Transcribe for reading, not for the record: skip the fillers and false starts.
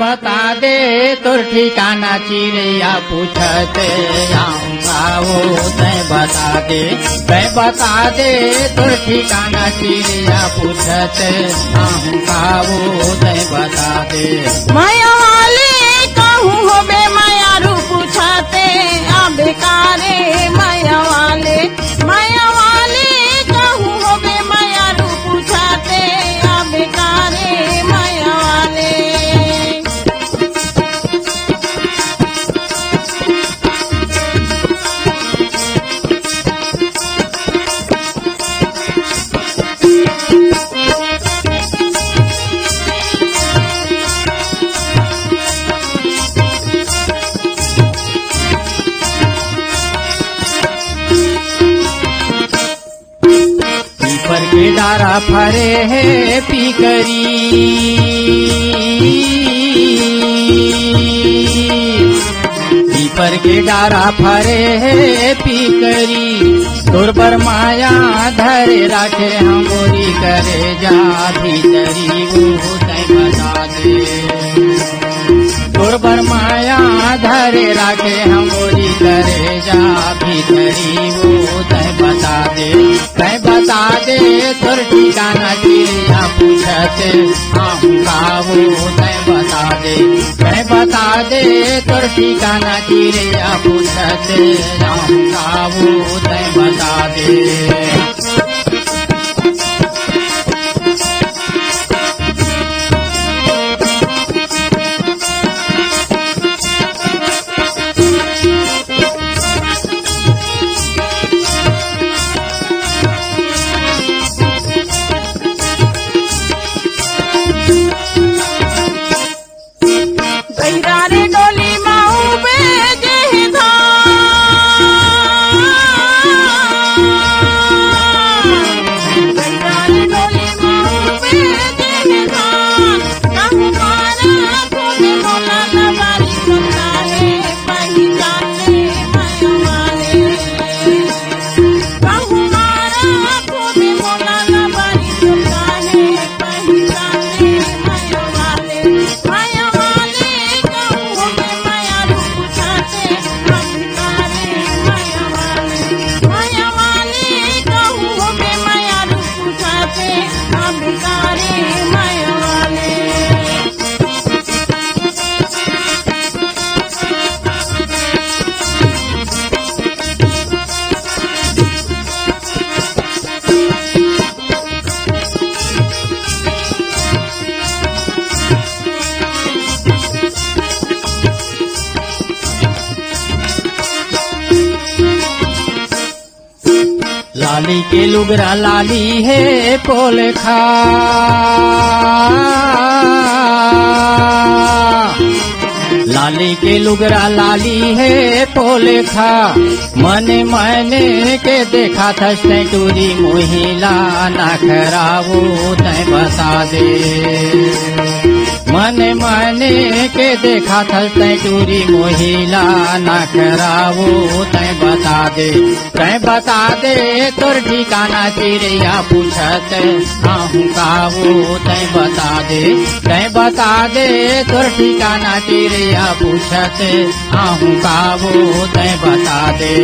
बता दे तोर ठिकाना चिड़ैया पूछते आऊँगा वो तय बता दे तोर ठिकाना चिड़ैया पूछते आऊँगा वो तय बता दे। माया वाले कहूँ हो बे माया रू पूछते बेकारे माया वाले कहूँ हो बे माया रू पूछते बेकारे माया वाले। पीपर के डारा फरे है पीकरी, पीपर के डारा फरे है पीकरी, तोर बर माया धरे राखे हमोरी करे जा भीतरी वो तय बता दे। तोर बर माया धरे राखे हमोरी करे जा भीतरी वो तय बता दे तोर ठिकाना चिड़ैया पूछते आऊँगा वो तय बता दे तोर ठिकाना चिड़ैया पूछते आऊँगा वो तय बता दे। गहिरारे डोली माऊ बेजे धान, गहिरारे डोली माऊ बेजे धान, कहूँ मारा खोबे मोला नवारी बोलता है पहचाने माया वाले। कहूँ मारा खोबे मोला नवारी बोलता है पहचाने माया वाले। माया लाली के लुगरा लाली है पोलखा, लाली के लुगरा लाली है पोलखा, मने मैंने के देखा था टूरी मोहिला नखरा वो तय बता दे। मने के देखा था टूरी मोहिला नखरा वो तय बता दे तोर ठिकाना चिड़ैया पूछते आऊँगा वो तय बता दे तोर ठिकाना चिड़ैया पूछते आऊँगा वो तय बता दे।